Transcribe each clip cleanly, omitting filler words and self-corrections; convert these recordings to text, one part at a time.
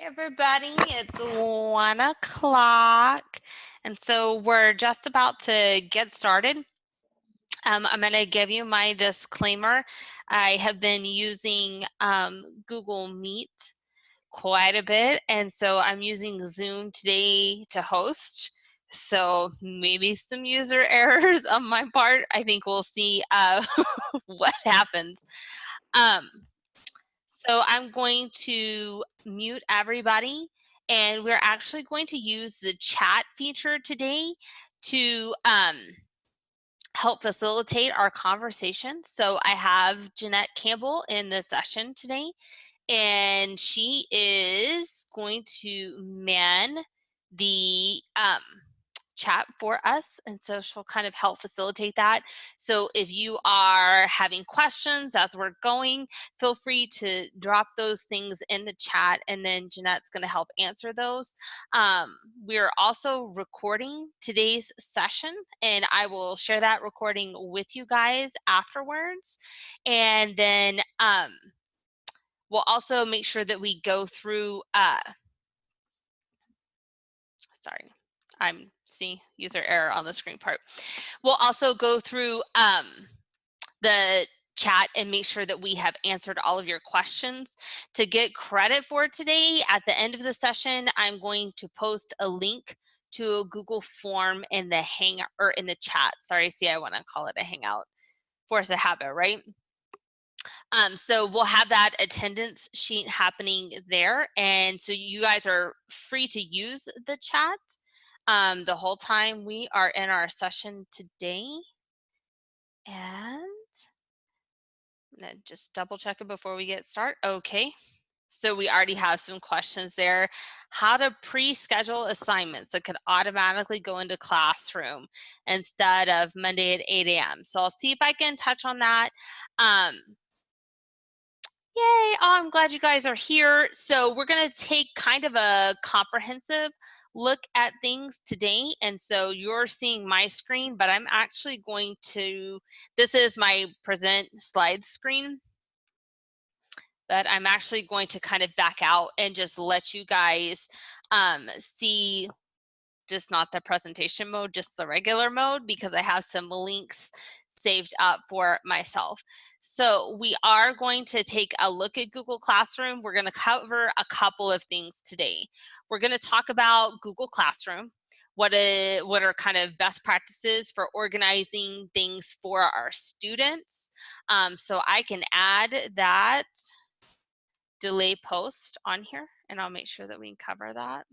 Everybody, it's 1 o'clock, and so we're just about to get started. I'm going to give you my disclaimer. I have been using Google Meet quite a bit, and so I'm using Zoom today to host. So maybe some user errors on my part. I think we'll see what happens. So I'm going to mute everybody, and we're actually going to use the chat feature today to help facilitate our conversation. So I have Jeanette Campbell in the session today, and she is going to man the chat for us, and so she'll kind of help facilitate that. So if you are having questions as we're going, feel free to drop those things in the chat, and then Jeanette's going to help answer those. We're also recording today's session, and I will share that recording with you guys afterwards. And then we'll also make sure that we go through, sorry, I'm seeing user error on the screen part. We'll also go through the chat and make sure that we have answered all of your questions. To get credit for today, at the end of the session, I'm going to post a link to a Google form in the Hangout or in the chat. Sorry, see, I want to call it a Hangout. Force a habit, right? So we'll have that attendance sheet happening there. And so you guys are free to use the chat the whole time we are in our session today. And I'm gonna just double check it before we get started. Okay. So we already have some questions there. How to pre-schedule assignments that could automatically go into Classroom instead of Monday at 8 a.m. So I'll see if I can touch on that. Yay, oh, I'm glad you guys are here. So we're going to take kind of a comprehensive look at things today. And so you're seeing my screen, but I'm actually going to, this is my present slide screen, but I'm actually going to kind of back out and just let you guys see just not the presentation mode, just the regular mode, because I have some links saved up for myself. So we are going to take a look at Google Classroom. We're going to cover a couple of things today. We're going to talk about Google Classroom, what are kind of best practices for organizing things for our students. So I can add that delay post on here, and I'll make sure that we can cover that.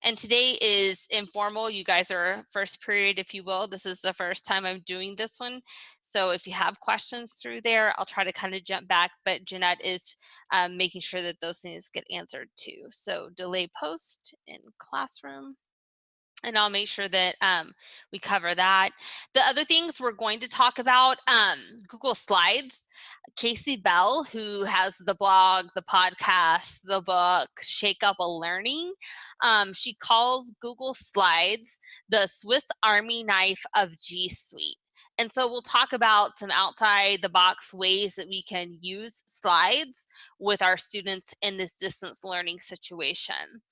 And today is informal. You guys are first period, if you will. This is the first time I'm doing this one. So if you have questions through there, I'll try to kind of jump back, but Jeanette is making sure that those things get answered too. So delay post in Classroom. And I'll make sure that we cover that. The other things we're going to talk about, Google Slides. Casey Bell, who has the blog, the podcast, the book, Shake Up a Learning, she calls Google Slides the Swiss Army knife of G Suite. And so we'll talk about some outside the box ways that we can use slides with our students in this distance learning situation.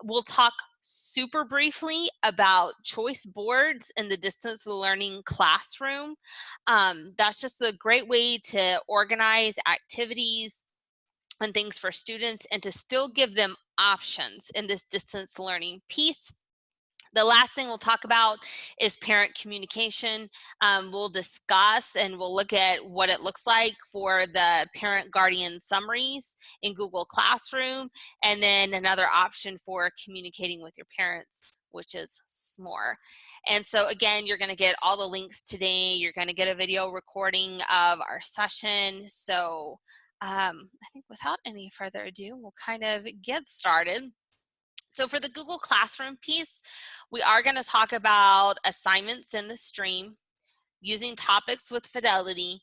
We'll talk super briefly about choice boards in the distance learning classroom. That's just a great way to organize activities and things for students and to still give them options in this distance learning piece. The last thing we'll talk about is parent communication. We'll discuss and we'll look at what it looks like for the parent guardian summaries in Google Classroom, and then another option for communicating with your parents, which is SMORE. And so again, you're gonna get all the links today. You're gonna get a video recording of our session. So I think without any further ado, we'll kind of get started. So for the Google Classroom piece, we are going to talk about assignments in the stream, using topics with fidelity,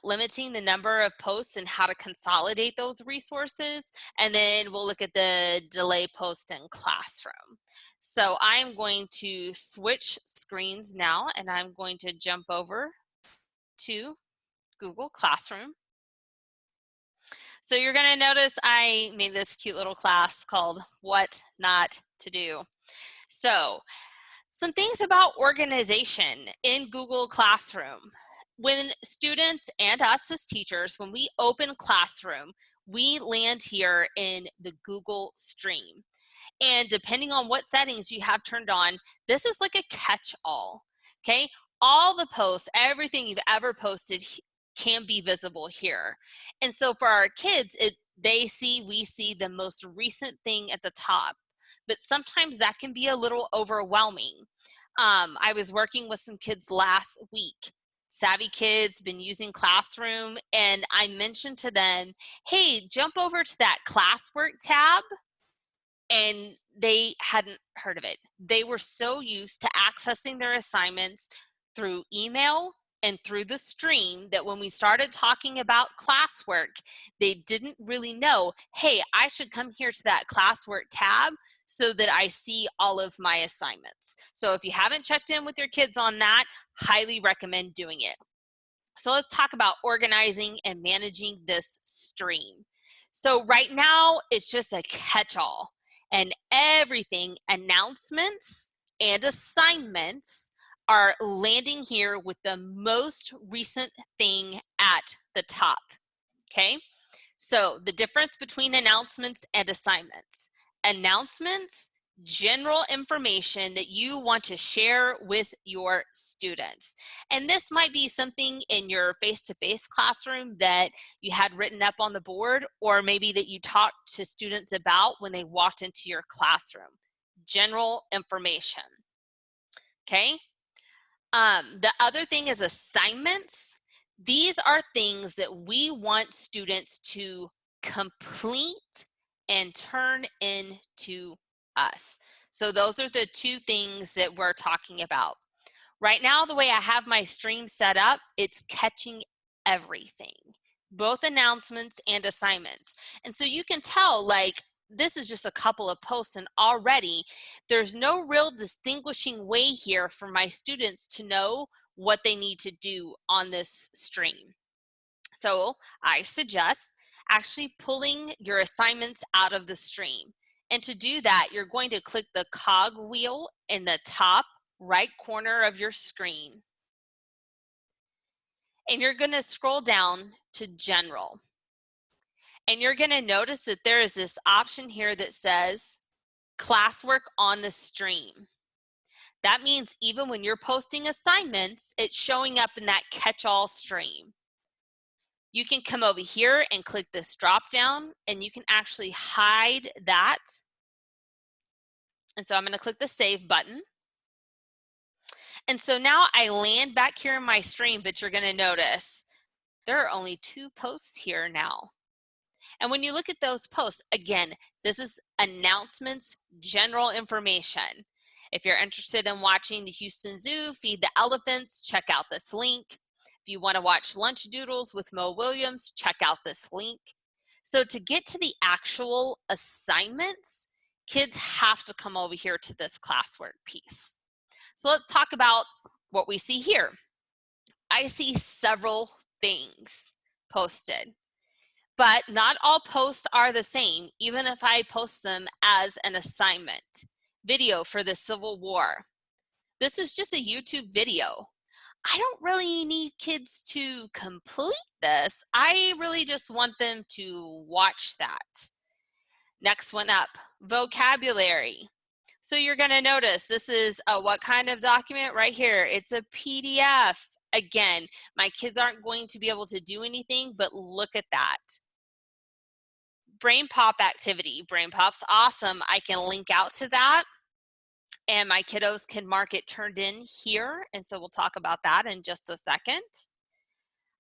limiting the number of posts and how to consolidate those resources, and then we'll look at the delay post in Classroom. So I'm going to switch screens now, and I'm going to jump over to Google Classroom. So you're going to notice I made this cute little class called What Not to Do. So some things about organization in Google Classroom. When students and us as teachers, when we open Classroom, we land here in the Google Stream. And depending on what settings you have turned on, this is like a catch-all, okay? All the posts, everything you've ever posted can be visible here. And so for our kids, we see the most recent thing at the top, but sometimes that can be a little overwhelming. I was working with some kids last week, savvy kids, been using Classroom, and I mentioned to them, hey, jump over to that classwork tab, and they hadn't heard of it. They were so used to accessing their assignments through email and through the stream that when we started talking about classwork, they didn't really know, hey, I should come here to that classwork tab so that I see all of my assignments. So if you haven't checked in with your kids on that, highly recommend doing it. So let's talk about organizing and managing this stream. So right now, it's just a catch-all, and everything, announcements and assignments, are landing here with the most recent thing at the top, okay? So the difference between announcements and assignments. Announcements, general information that you want to share with your students. And this might be something in your face-to-face classroom that you had written up on the board, or maybe that you talked to students about when they walked into your classroom. General information, okay? The other thing is assignments. These are things that we want students to complete and turn into us. So those are the two things that we're talking about. Right now, the way I have my stream set up, it's catching everything, both announcements and assignments. And so you can tell, like, this is just a couple of posts, and already there's no real distinguishing way here for my students to know what they need to do on this stream. So I suggest actually pulling your assignments out of the stream. And to do that, you're going to click the cog wheel in the top right corner of your screen. And you're going to scroll down to General. And you're going to notice that there is this option here that says classwork on the stream. That means even when you're posting assignments, it's showing up in that catch-all stream. You can come over here and click this drop down, and you can actually hide that. And so I'm going to click the save button. And so now I land back here in my stream, but you're going to notice there are only 2 posts here now. And when you look at those posts, again, this is announcements, general information. If you're interested in watching the Houston Zoo feed the elephants, check out this link. If you want to watch Lunch Doodles with Mo Williams, check out this link. So to get to the actual assignments, kids have to come over here to this classwork piece. So let's talk about what we see here. I see several things posted, but not all posts are the same, even if I post them as an assignment. Video for the Civil War. This is just a YouTube video. I don't really need kids to complete this. I really just want them to watch that. Next one up, vocabulary. So you're going to notice this is what kind of document right here? It's a PDF. Again, my kids aren't going to be able to do anything, but look at that. Brain Pop activity. Brain Pop's awesome. I can link out to that, and my kiddos can mark it turned in here. And so we'll talk about that in just a second.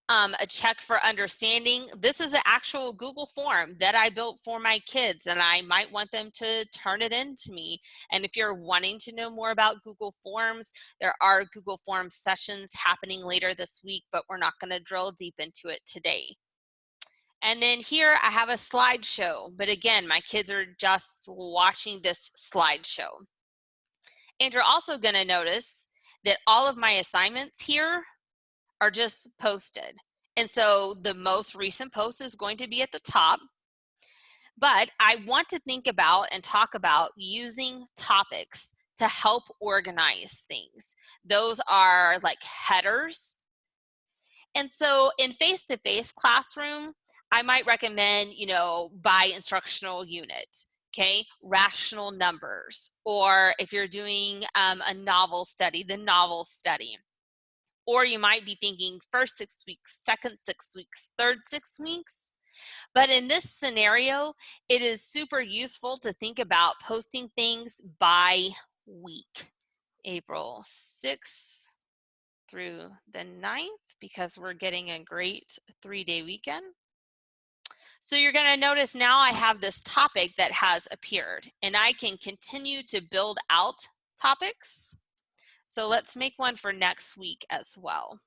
A check for understanding. This is an actual Google form that I built for my kids, and I might want them to turn it in to me. And if you're wanting to know more about Google Forms, there are Google Forms sessions happening later this week, but we're not going to drill deep into it today. And then here I have a slideshow, but again, my kids are just watching this slideshow. And you're also going to notice that all of my assignments here are just posted. And so the most recent post is going to be at the top. But I want to think about and talk about using topics to help organize things. Those are like headers. And so in face-to-face classroom, I might recommend, by instructional unit, okay, rational numbers, or if you're doing a novel study, the novel study. Or you might be thinking first 6 weeks, second 6 weeks, third 6 weeks. But in this scenario, it is super useful to think about posting things by week. April 6th through the 9th, because we're getting a great 3-day weekend. So you're going to notice now I have this topic that has appeared, and I can continue to build out topics. So let's make one for next week as well.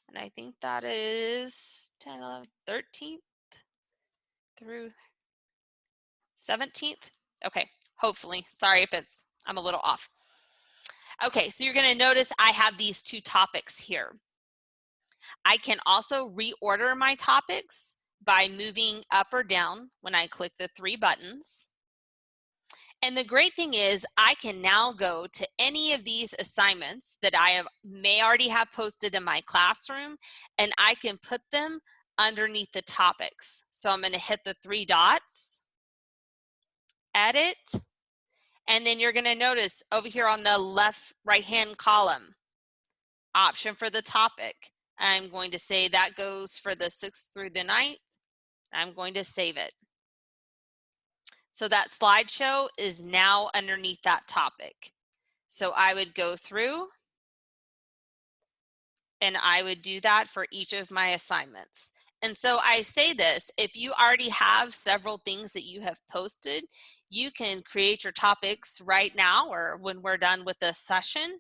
And I think that is 10, 11, 13th through 17th. Okay, hopefully. Sorry if I'm a little off. Okay, so you're going to notice I have these two topics here. I can also reorder my topics by moving up or down when I click the 3 buttons. And the great thing is I can now go to any of these assignments that I may already have posted in my classroom, and I can put them underneath the topics. So I'm going to hit the 3 dots, edit, and then you're going to notice over here on the left right-hand column, option for the topic. I'm going to say that goes for the 6th through the 9th. I'm going to save it. So that slideshow is now underneath that topic. So I would go through and I would do that for each of my assignments. And so I say this, if you already have several things that you have posted, you can create your topics right now or when we're done with this session,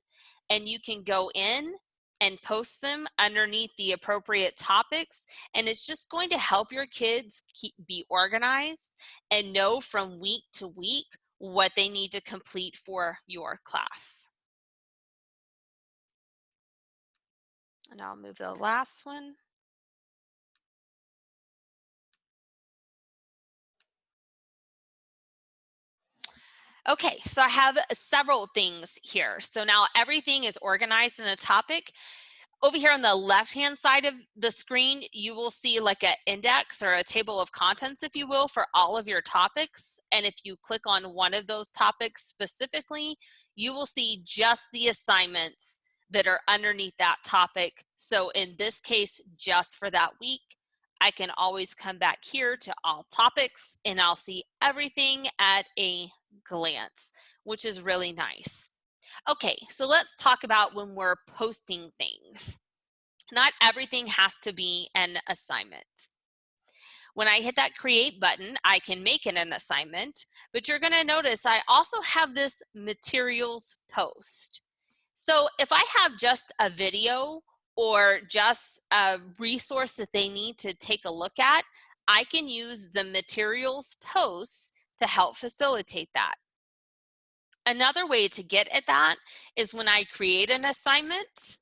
and you can go in and post them underneath the appropriate topics. And it's just going to help your kids be organized and know from week to week what they need to complete for your class. And I'll move the last one. Okay, so I have several things here. So now everything is organized in a topic. Over here on the left-hand side of the screen, you will see like an index or a table of contents, if you will, for all of your topics. And if you click on one of those topics specifically, you will see just the assignments that are underneath that topic. So in this case, just for that week, I can always come back here to all topics and I'll see everything at a glance, which is really nice. Okay, so let's talk about when we're posting things. Not everything has to be an assignment. When I hit that create button, I can make it an assignment, but you're gonna notice I also have this materials post. So if I have just a video or just a resource that they need to take a look at, I can use the materials posts to help facilitate that. Another way to get at that is when I create an assignment,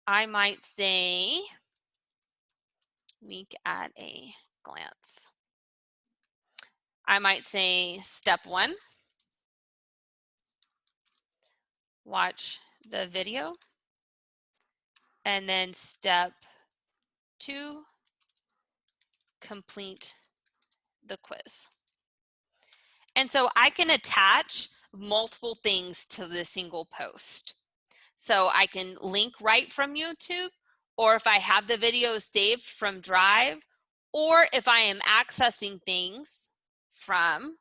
I might say, week at a glance. I might say step 1, watch the video, and then step 2, complete the quiz. And so I can attach multiple things to the single post. So I can link right from YouTube, or if I have the video saved from Drive, or if I am accessing things from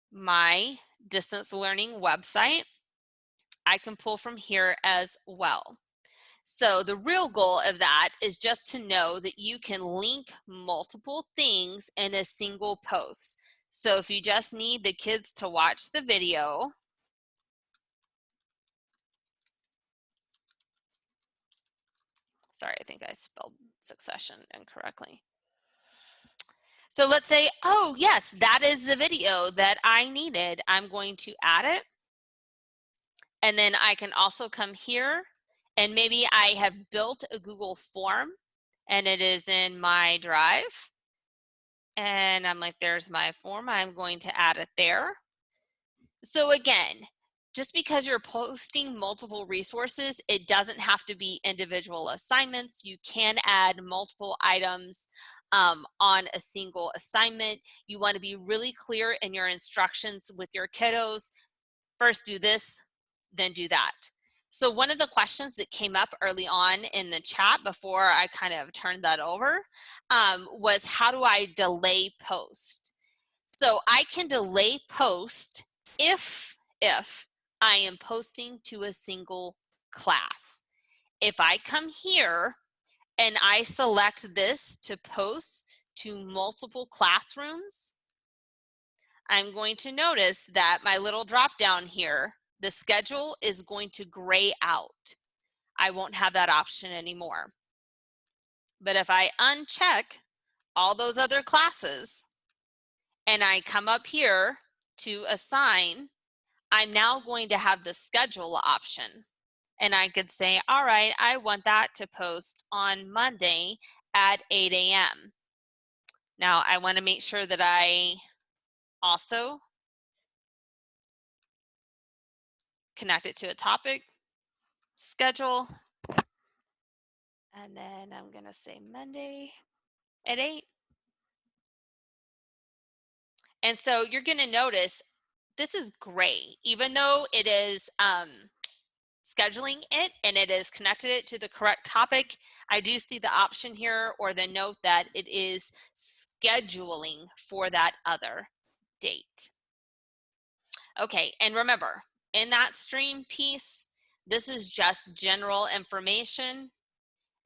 my distance learning website, I can pull from here as well. So the real goal of that is just to know that you can link multiple things in a single post. So if you just need the kids to watch the video, sorry, I think I spelled succession incorrectly. So let's say, oh yes, that is the video that I needed. I'm going to add it. And then I can also come here And maybe I have built a Google form and it is in my Drive. And I'm like, there's my form. I'm going to add it there. So again, just because you're posting multiple resources, it doesn't have to be individual assignments. You can add multiple items on a single assignment. You want to be really clear in your instructions with your kiddos. First do this, then do that. So one of the questions that came up early on in the chat before I kind of turned that over was, how do I delay post? So I can delay post if I am posting to a single class. If I come here and I select this to post to multiple classrooms, I'm going to notice that my little drop down here, the schedule is going to gray out. I won't have that option anymore. But if I uncheck all those other classes and I come up here to assign, I'm now going to have the schedule option. And I could say, all right, I want that to post on Monday at 8 a.m. Now I want to make sure that I also connect it to a topic, schedule, and then I'm going to say Monday at 8. And so you're going to notice this is gray, even though it is scheduling it and it is connected it to the correct topic. I do see the option here or the note that it is scheduling for that other date. Okay, and remember, in that stream piece, this is just general information.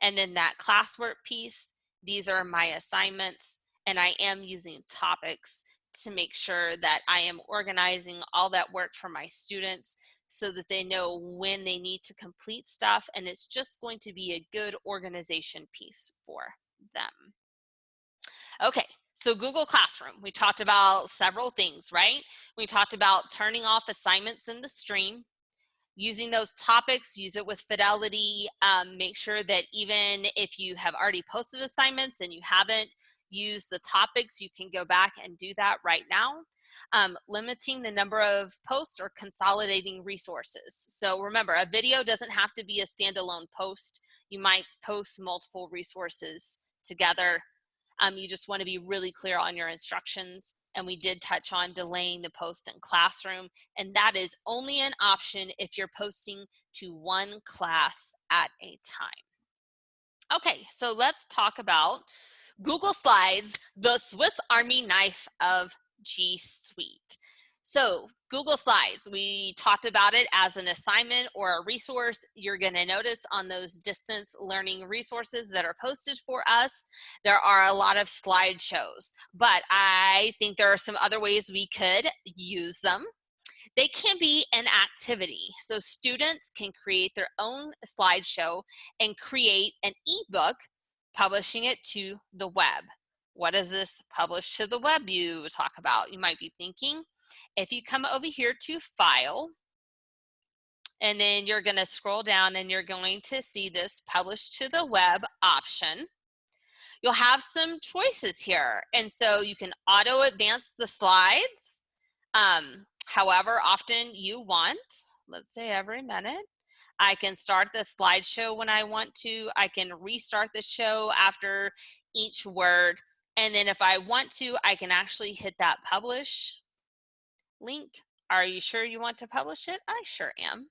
And then that classwork piece, these are my assignments, and I am using topics to make sure that I am organizing all that work for my students so that they know when they need to complete stuff, and it's just going to be a good organization piece for them. Okay, so Google Classroom, we talked about several things, right? We talked about turning off assignments in the stream, using those topics, use it with fidelity. Make sure that even if you have already posted assignments and you haven't used the topics, you can go back and do that right now. Limiting the number of posts or consolidating resources. So remember, a video doesn't have to be a standalone post. You might post multiple resources together. You just want to be really clear on your instructions. And we did touch on delaying the post in Classroom, and that is only an option if you're posting to one class at a time. Okay, so let's talk about Google Slides, the Swiss Army knife of G Suite. So Google Slides, we talked about it as an assignment or a resource. You're going to notice on those distance learning resources that are posted for us, there are a lot of slideshows, but I think there are some other ways we could use them. They can be an activity. So students can create their own slideshow and create an ebook, publishing it to the web. What is this publish to the web you talk about? You might be thinking. If you come over here to File, and then you're going to scroll down and you're going to see this Publish to the Web option. You'll have some choices here. And so you can auto advance the slides, however often you want, let's say every minute. I can start the slideshow when I want to. I can restart the show after each word. And then if I want to, I can actually hit that publish link. Are you sure you want to publish it? I sure am.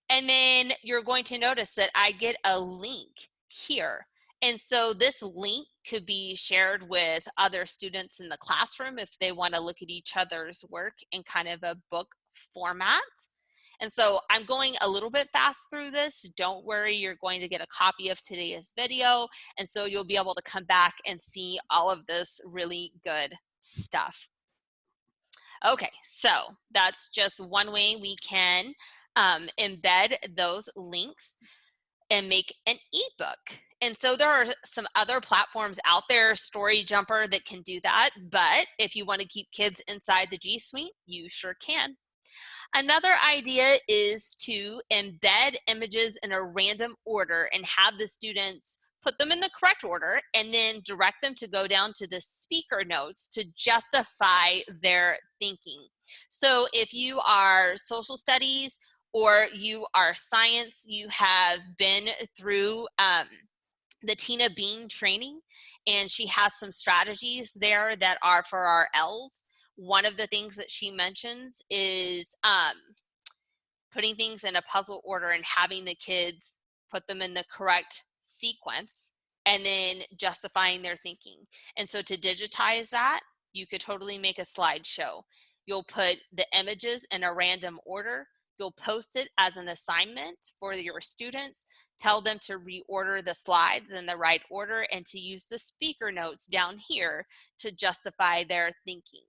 And then you're going to notice that I get a link here. And so this link could be shared with other students in the classroom if they want to look at each other's work in kind of a book format. And so I'm going a little bit fast through this. Don't worry, you're going to get a copy of today's video. And so you'll be able to come back and see all of this really good stuff. Okay, so that's just one way we can embed those links and make an ebook. And so there are some other platforms out there, StoryJumper, that can do that. But if you want to keep kids inside the G Suite, you sure can. Another idea is to embed images in a random order and have the students put them in the correct order and then direct them to go down to the speaker notes to justify their thinking. So if you are social studies or you are science, you have been through the Tina Bean training, and she has some strategies there that are for our L's. One of the things that she mentions is putting things in a puzzle order and having the kids put them in the correct sequence and then justifying their thinking. And so to digitize that, you could totally make a slideshow. You'll put the images in a random order. You'll post it as an assignment for your students. Tell them to reorder the slides in the right order and to use the speaker notes down here to justify their thinking.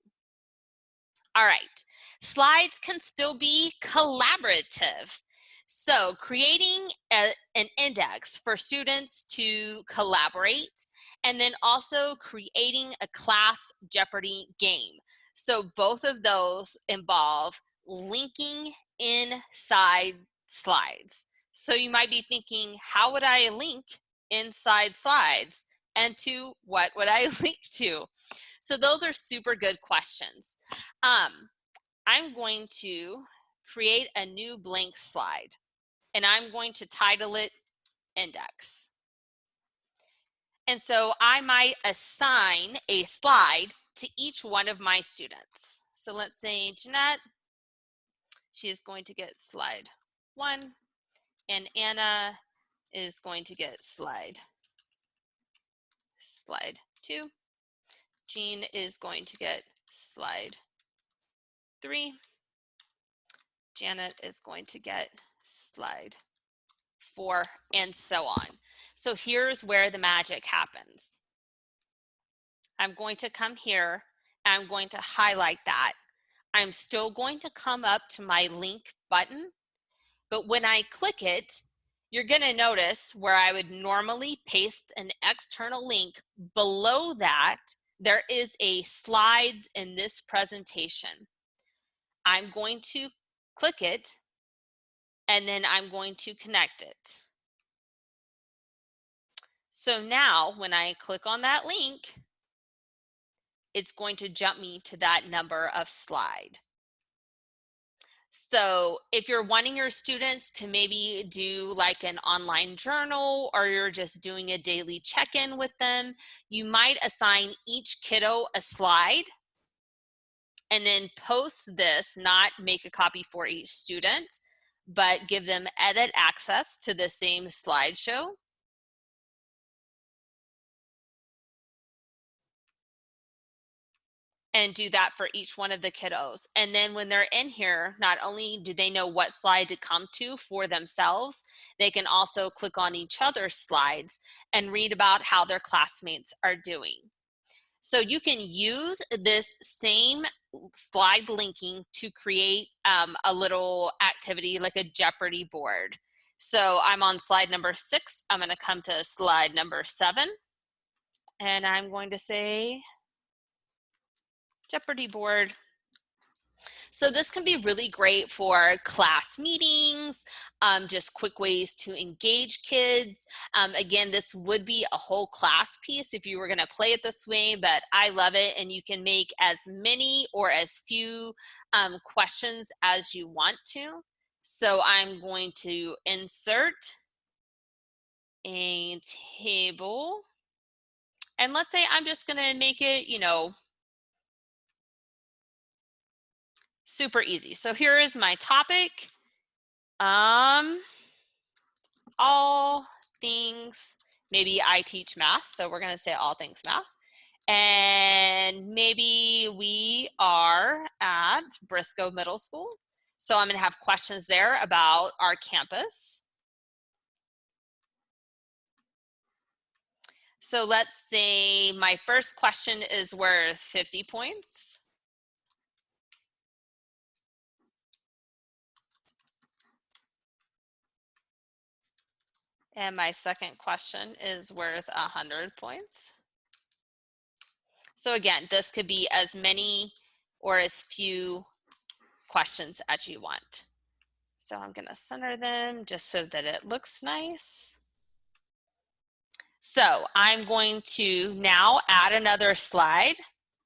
All right, slides can still be collaborative. So creating an index for students to collaborate, and then also creating a class Jeopardy game. So both of those involve linking inside slides. So you might be thinking, how would I link inside slides? And to what would I link to? So those are super good questions. I'm going to create a new blank slide, and I'm going to title it Index. And so I might assign a slide to each one of my students. So let's say Jeanette, she is going to get slide 1, and Anna is going to get slide 2. Jean is going to get slide 3. Janet is going to get slide 4, and so on. So here's where the magic happens. I'm going to come here and I'm going to highlight that. I'm still going to come up to my link button, but when I click it, you're going to notice where I would normally paste an external link, below that there is a slides in this presentation. I'm going to click it, and then I'm going to connect it. So now when I click on that link, it's going to jump me to that number of slide. So if you're wanting your students to maybe do like an online journal, or you're just doing a daily check-in with them, you might assign each kiddo a slide and then post this, not make a copy for each student, but give them edit access to the same slideshow. And do that for each one of the kiddos. And then when they're in here, not only do they know what slide to come to for themselves, they can also click on each other's slides and read about how their classmates are doing. So you can use this same slide linking to create a little activity like a Jeopardy board. So I'm on slide number 6. I'm going to come to slide number 7. And I'm going to say Jeopardy board. So this can be really great for class meetings, just quick ways to engage kids. Again, this would be a whole class piece if you were going to play it this way, but I love it, and you can make as many or as few questions as you want to. So I'm going to insert a table, and let's say I'm just going to make it, you know, super easy. So here is my topic. All things, maybe I teach math, so we're gonna say all things math. And maybe we are at Briscoe Middle School. So I'm gonna have questions there about our campus. So let's say my first question is worth 50 points. And my second question is worth 100 points. So again, this could be as many or as few questions as you want. So I'm going to center them just so that it looks nice. So I'm going to now add another slide,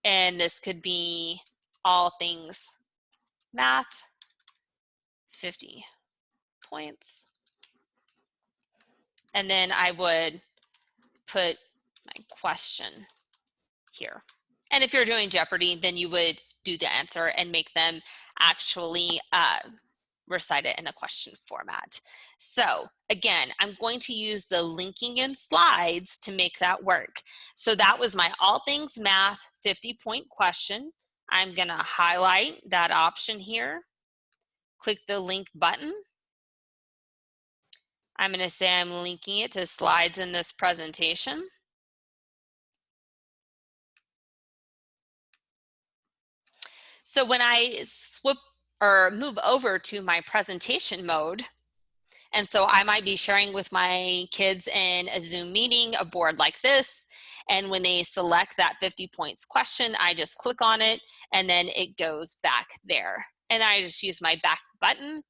and this could be all things math, 50 points. And then I would put my question here. And if you're doing Jeopardy, then you would do the answer and make them actually recite it in a question format. So again, I'm going to use the linking in slides to make that work. So that was my all things math 50-point question. I'm gonna highlight that option here, click the link button. I'm gonna say I'm linking it to slides in this presentation. So when I move over to my presentation mode, and so I might be sharing with my kids in a Zoom meeting a board like this, and when they select that 50 points question, I just click on it and then it goes back there. And I just use my back button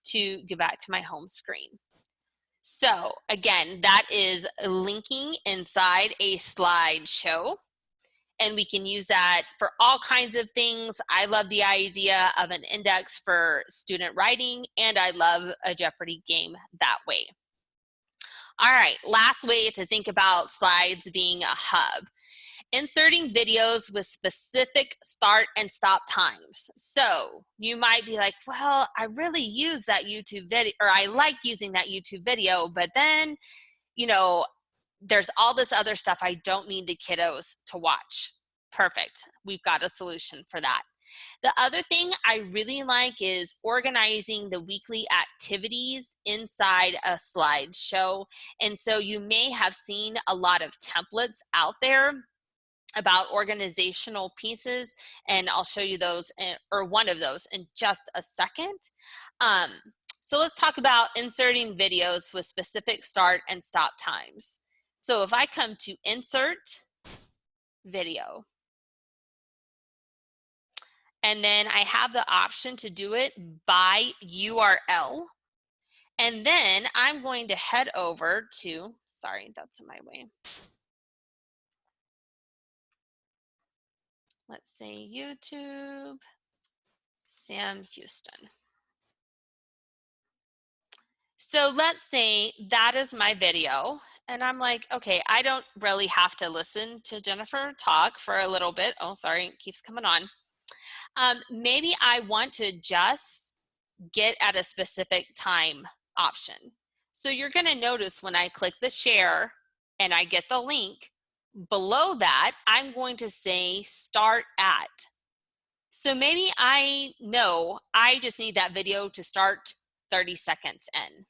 to get back to my home screen. So again, that is linking inside a slideshow. And we can use that for all kinds of things. I love the idea of an index for student writing, and I love a Jeopardy game that way. All right, last way to think about slides being a hub. Inserting videos with specific start and stop times. So you might be like, well, I really use that YouTube video, or I like using that YouTube video, but then, you know, there's all this other stuff I don't need the kiddos to watch. Perfect. We've got a solution for that. The other thing I really like is organizing the weekly activities inside a slideshow. And so you may have seen a lot of templates out there about organizational pieces, and I'll show you those, or one of those, in just a second. So let's talk about inserting videos with specific start and stop times. So if I come to insert video, and then I have the option to do it by URL, and then I'm going to head over to, sorry, that's in my way. Let's say YouTube, Sam Houston. So let's say that is my video, and I'm like, okay, I don't really have to listen to Jennifer talk for a little bit. Oh, sorry, it keeps coming on. Maybe I want to just get at a specific time option. So you're gonna notice when I click the share and I get the link, below that, I'm going to say start at. So maybe I know I just need that video to start 30 seconds in.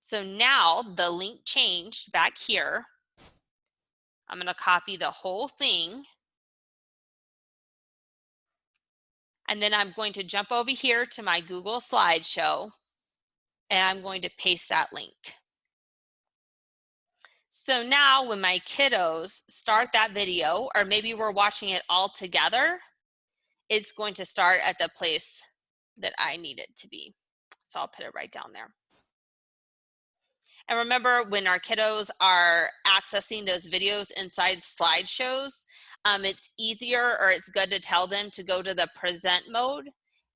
So now the link changed back here. I'm gonna copy the whole thing. And then I'm going to jump over here to my Google slideshow, and I'm going to paste that link. So now when my kiddos start that video, or maybe we're watching it all together, it's going to start at the place that I need it to be. So I'll put it right down there. And remember, when our kiddos are accessing those videos inside slideshows, it's easier, or it's good to tell them to go to the present mode,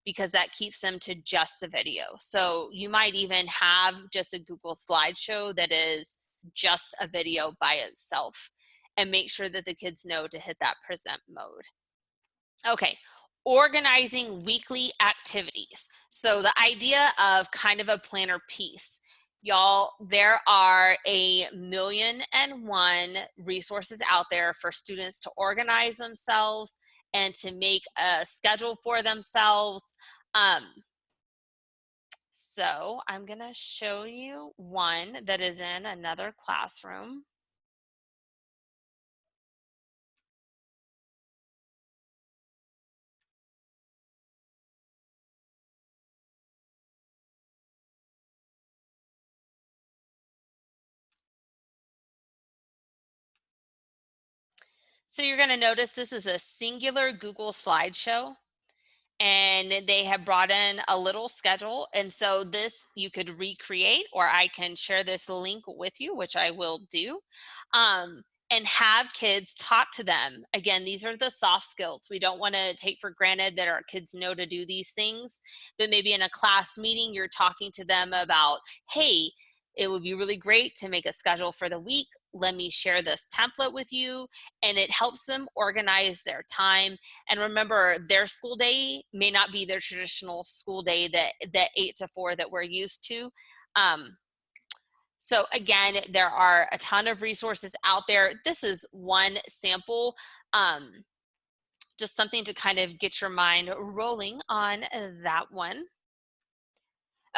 because that keeps them to just the video. So you might even have just a Google slideshow that is just a video by itself, and make sure that the kids know to hit that present mode. Okay, organizing weekly activities. So the idea of kind of a planner piece. Y'all, there are 1,000,001 resources out there for students to organize themselves and to make a schedule for themselves. So I'm gonna show you one that is in another classroom. So you're gonna notice this is a singular Google slideshow. and they have brought in a little schedule. And so this you could recreate, or I can share this link with you, which I will do, and have kids talk to them. Again, these are the soft skills. We don't want to take for granted that our kids know to do these things, but maybe in a class meeting, you're talking to them about, hey, it would be really great to make a schedule for the week. Let me share this template with you. And it helps them organize their time. And remember, their school day may not be their traditional school day, that 8 to 4 that we're used to. So again, there are a ton of resources out there. This is one sample, just something to kind of get your mind rolling on that one.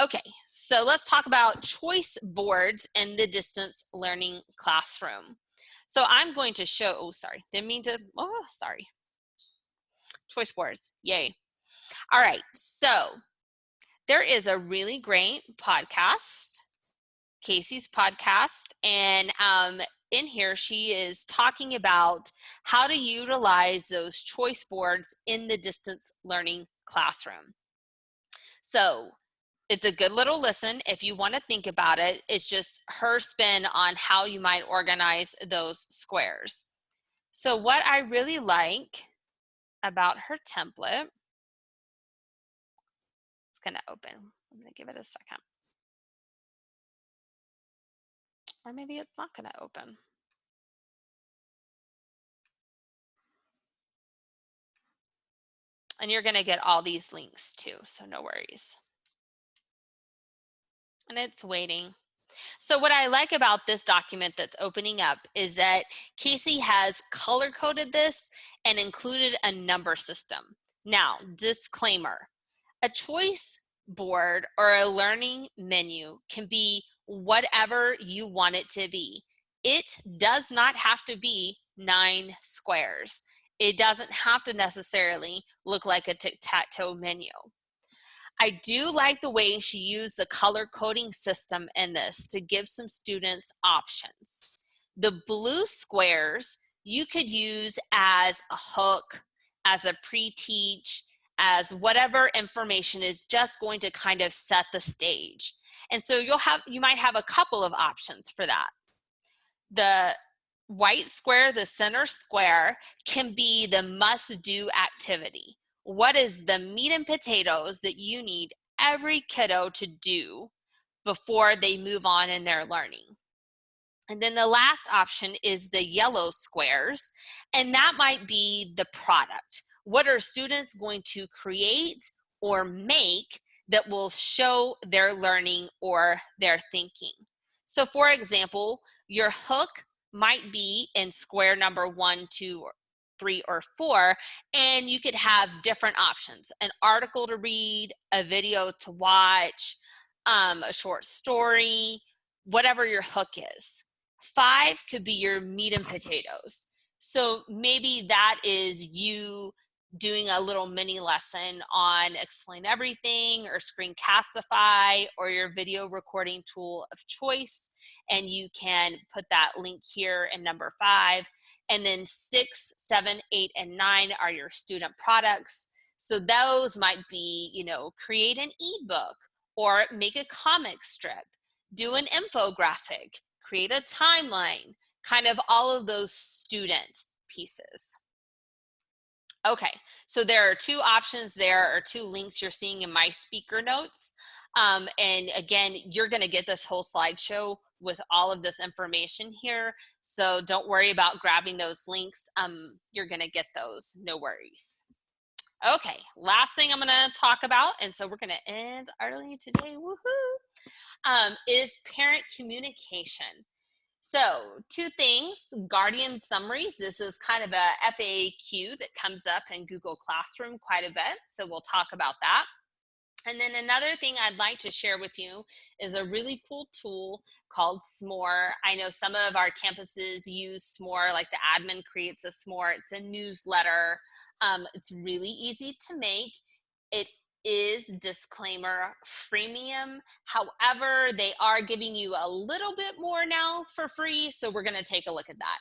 Okay, so let's talk about choice boards in the distance learning classroom. So I'm going to show, oh, sorry, didn't mean to, oh, sorry. Choice boards, yay. All right, so there is a really great podcast, Casey's podcast, and in here she is talking about how to utilize those choice boards in the distance learning classroom. So it's a good little listen if you want to think about it. It's just her spin on how you might organize those squares. So what I really like about her template, it's going to open. I'm going to give it a second. Or maybe it's not going to open. And you're going to get all these links too, so no worries. And it's waiting. So what I like about this document that's opening up is that Casey has color coded this and included a number system. Now, disclaimer, a choice board or a learning menu can be whatever you want it to be. It does not have to be 9 squares. It doesn't have to necessarily look like a tic-tac-toe menu. I do like the way she used the color coding system in this to give some students options. The blue squares you could use as a hook, as a pre-teach, as whatever information is just going to kind of set the stage. And so you might have a couple of options for that. The white square, the center square, can be the must-do activity. What is the meat and potatoes that you need every kiddo to do before they move on in their learning? And then the last option is the yellow squares, and that might be the product. What are students going to create or make that will show their learning or their thinking? So for example, your hook might be in square number 1, 2, 3, or 4, and you could have different options: an article to read, a video to watch, a short story, whatever your hook is. 5 could be your meat and potatoes. So maybe that is you doing a little mini lesson on Explain Everything or Screencastify or your video recording tool of choice. And you can put that link here in number 5. And then 6, 7, 8, and 9 are your student products. So those might be, create an ebook or make a comic strip, do an infographic, create a timeline, kind of all of those student pieces. Okay, so there are 2 options there, or 2 links you're seeing in my speaker notes. And again, you're gonna get this whole slideshow with all of this information here. So don't worry about grabbing those links. You're gonna get those, no worries. Okay, last thing I'm gonna talk about, and so we're gonna end early today, woohoo, is parent communication. So 2 things: Guardian summaries. This is kind of a FAQ that comes up in Google Classroom quite a bit, so we'll talk about that. And then another thing I'd like to share with you is a really cool tool called S'more. I know some of our campuses use S'more, like the admin creates a S'more. It's a newsletter. It's really easy to make. It is, disclaimer, freemium. However, they are giving you a little bit more now for free, so we're going to take a look at that.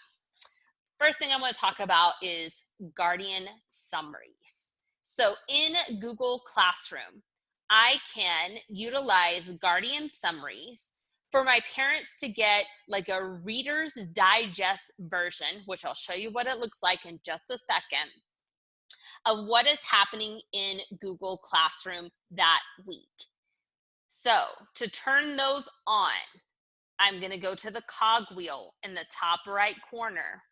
First thing I want to talk about is Guardian summaries. So in Google Classroom, I can utilize Guardian summaries for my parents to get like a Reader's Digest version, which I'll show you what it looks like in just a second, of what is happening in Google Classroom that week. So to turn those on, I'm going to go to the cogwheel in the top right corner.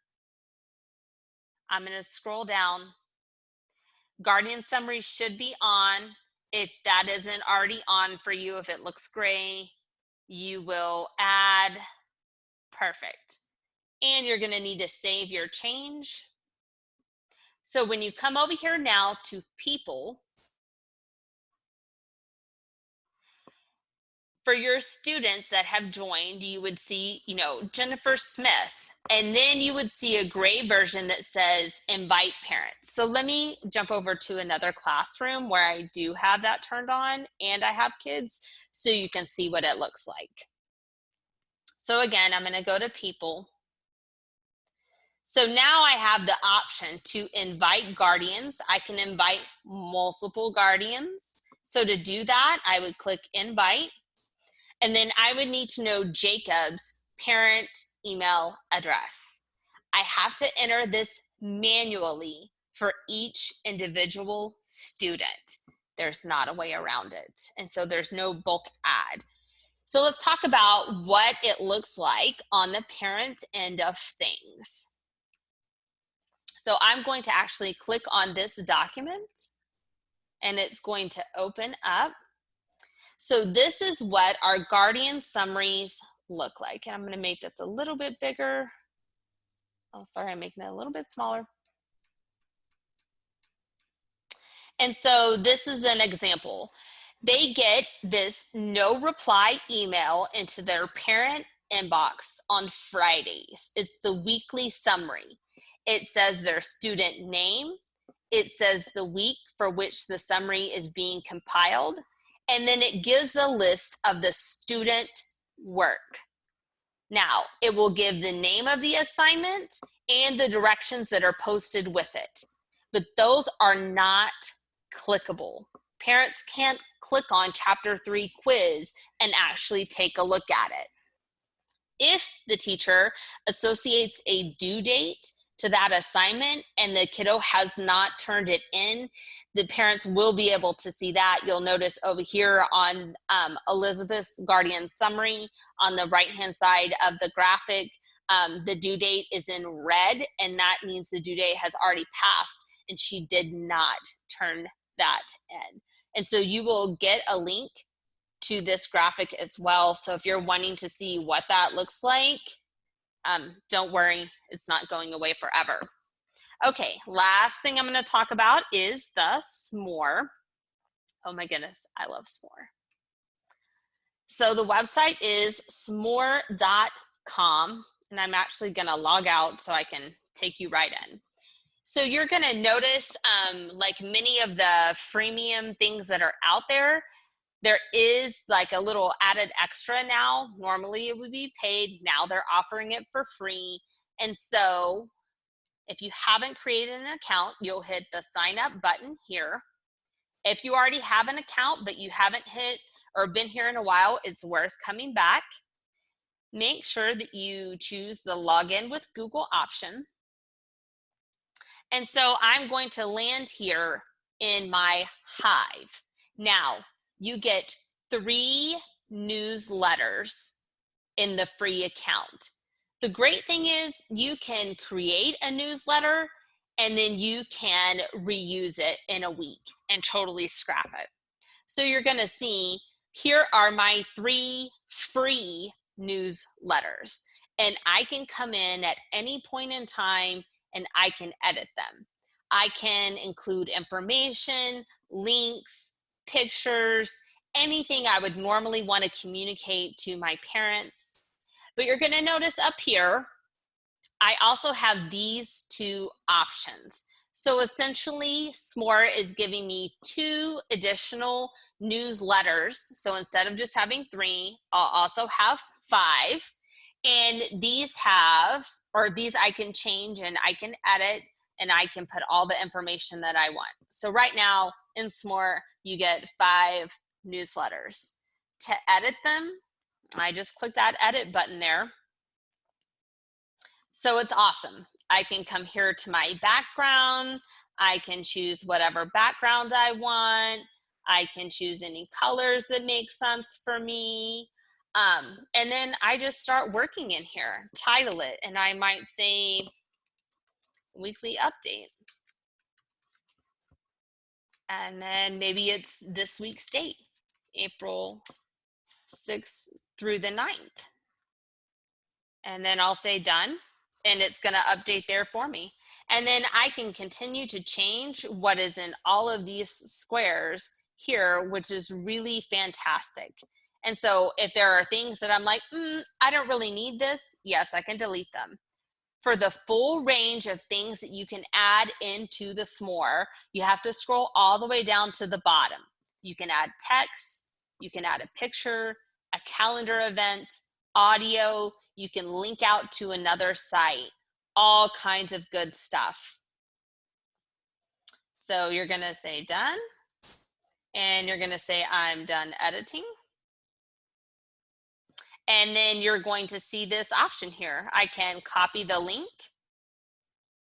I'm going to scroll down. Guardian Summary should be on. If that isn't already on for you, if it looks gray, you will add. Perfect. And you're going to need to save your change. So when you come over here now to People, for your students that have joined, you would see, Jennifer Smith, and then you would see a gray version that says Invite Parents. So let me jump over to another classroom where I do have that turned on and I have kids, so you can see what it looks like. So again, I'm going to go to People. So now I have the option to invite guardians. I can invite multiple guardians. So to do that, I would click Invite. And then I would need to know Jacob's parent email address. I have to enter this manually for each individual student. There's not a way around it. And so there's no bulk add. So let's talk about what it looks like on the parent end of things. So I'm going to actually click on this document and it's going to open up. So this is what our Guardian summaries look like. And I'm going to make this a little bit bigger. Oh, sorry, I'm making it a little bit smaller. And so this is an example. They get this no reply email into their parent inbox on Fridays. It's the weekly summary. It says their student name. It says the week for which the summary is being compiled. And then it gives a list of the student work. Now, it will give the name of the assignment and the directions that are posted with it. But those are not clickable. Parents can't click on Chapter 3 quiz and actually take a look at it. If the teacher associates a due date to that assignment and the kiddo has not turned it in, the parents will be able to see that. You'll notice over here on Elizabeth's Guardian summary on the right-hand side of the graphic, the due date is in red, and that means the due date has already passed and she did not turn that in. And so you will get a link to this graphic as well. So if you're wanting to see what that looks like, don't worry, it's not going away forever. Okay, last thing I'm going to talk about is the s'more. Oh my goodness, I love s'more. So the website is s'more.com, and I'm actually going to log out so I can take you right in. So you're going to notice, like many of the freemium things that are out there, there is like a little added extra now. Normally it would be paid. Now they're offering it for free. And so if you haven't created an account, you'll hit the sign up button here. If you already have an account, but you haven't hit or been here in a while, it's worth coming back. Make sure that you choose the login with Google option. And so I'm going to land here in my Hive. Now, you get 3 newsletters in the free account. The great thing is you can create a newsletter and then you can reuse it in a week and totally scrap it. So you're going to see here are my 3 free newsletters, and I can come in at any point in time and I can edit them. I can include information, links, pictures, anything I would normally want to communicate to my parents. But you're going to notice up here, I also have these 2 options. So essentially, s'more is giving me 2 additional newsletters. So instead of just having 3, I'll also have 5. And these I can change and I can edit and I can put all the information that I want. So right now in S'more, you get 5 newsletters. To edit them, I just click that edit button there. So it's awesome. I can come here to my background. I can choose whatever background I want. I can choose any colors that make sense for me. And then I just start working in here, title it, and I might say weekly update. And then maybe it's this week's date, April 6th through the 9th. And then I'll say done, and it's going to update there for me. And then I can continue to change what is in all of these squares here, which is really fantastic. And so if there are things that I'm like, I don't really need this, yes, I can delete them. For the full range of things that you can add into the S'more, you have to scroll all the way down to the bottom. You can add text, you can add a picture, a calendar event, audio, you can link out to another site, all kinds of good stuff. So you're gonna say done, and you're gonna say I'm done editing. And then you're going to see this option here. I can copy the link.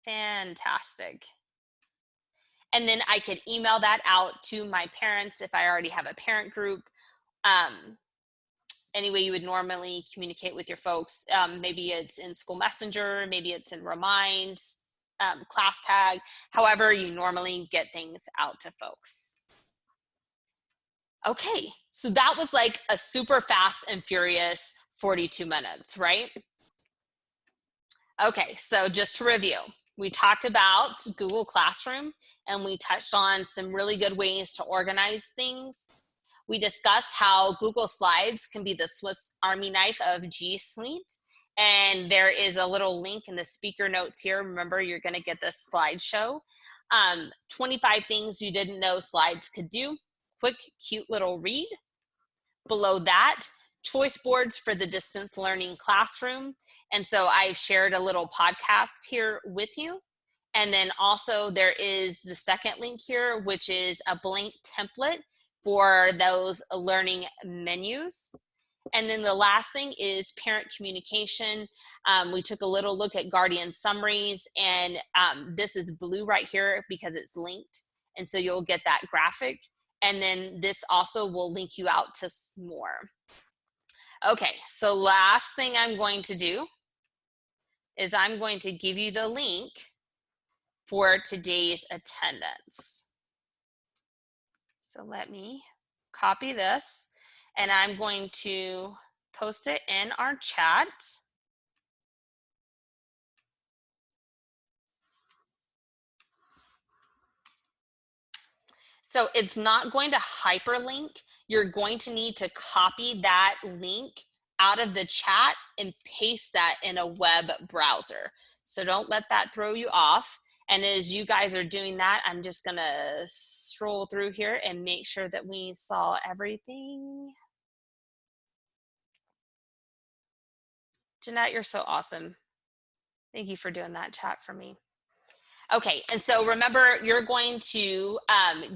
Fantastic. And then I could email that out to my parents if I already have a parent group. Any way you would normally communicate with your folks. Maybe it's in School Messenger, maybe it's in Remind, Class Tag, however you normally get things out to folks. Okay, so that was like a super fast and furious 42 minutes, right? Okay, so just to review, we talked about Google Classroom and we touched on some really good ways to organize things. We discussed how Google Slides can be the Swiss Army knife of G Suite. And there is a little link in the speaker notes here. Remember, you're gonna get this slideshow. 25 things you didn't know slides could do. Quick, cute little read. Below that, choice boards for the distance learning classroom. And so I've shared a little podcast here with you. And then also there is the second link here, which is a blank template for those learning menus. And then the last thing is parent communication. We took a little look at Guardian summaries, and this is blue right here because it's linked. And so you'll get that graphic. And then this also will link you out to S'more. Okay, so last thing I'm going to do is I'm going to give you the link for today's attendance. So let me copy this, and I'm going to post it in our chat. So it's not going to hyperlink. You're going to need to copy that link out of the chat and paste that in a web browser. So don't let that throw you off. And as you guys are doing that, I'm just gonna scroll through here and make sure that we saw everything. Jeanette, you're so awesome. Thank you for doing that chat for me. Okay, and so remember, you're going to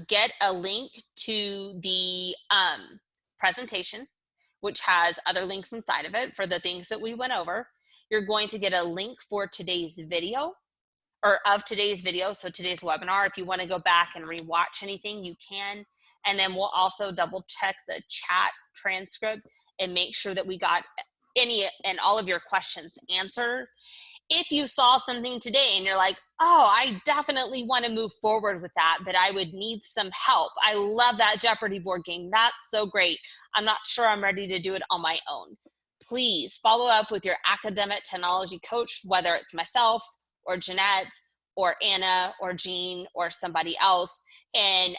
get a link to the presentation, which has other links inside of it for the things that we went over. You're going to get a link for today's video, or of today's video, so today's webinar. If you want to go back and rewatch anything, you can. And then we'll also double check the chat transcript and make sure that we got any and all of your questions answered. If you saw something today and you're like, oh, I definitely want to move forward with that, but I would need some help. I love that Jeopardy board game. That's so great. I'm not sure I'm ready to do it on my own. Please follow up with your academic technology coach, whether it's myself or Jeanette or Anna or Jean or somebody else, and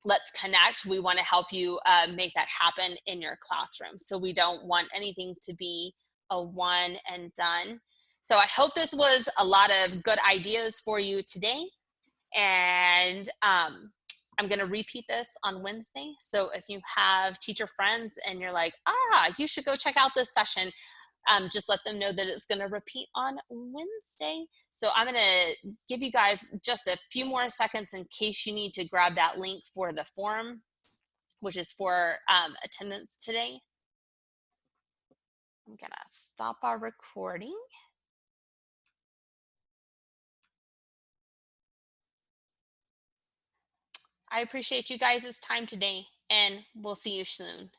let's connect. We want to help you make that happen in your classroom. So we don't want anything to be a one and done. So I hope this was a lot of good ideas for you today. And I'm going to repeat this on Wednesday. So if you have teacher friends and you're like, you should go check out this session, Just let them know that it's going to repeat on Wednesday. So I'm going to give you guys just a few more seconds in case you need to grab that link for the form, which is for attendance today. I'm going to stop our recording. I appreciate you guys' time today, and we'll see you soon.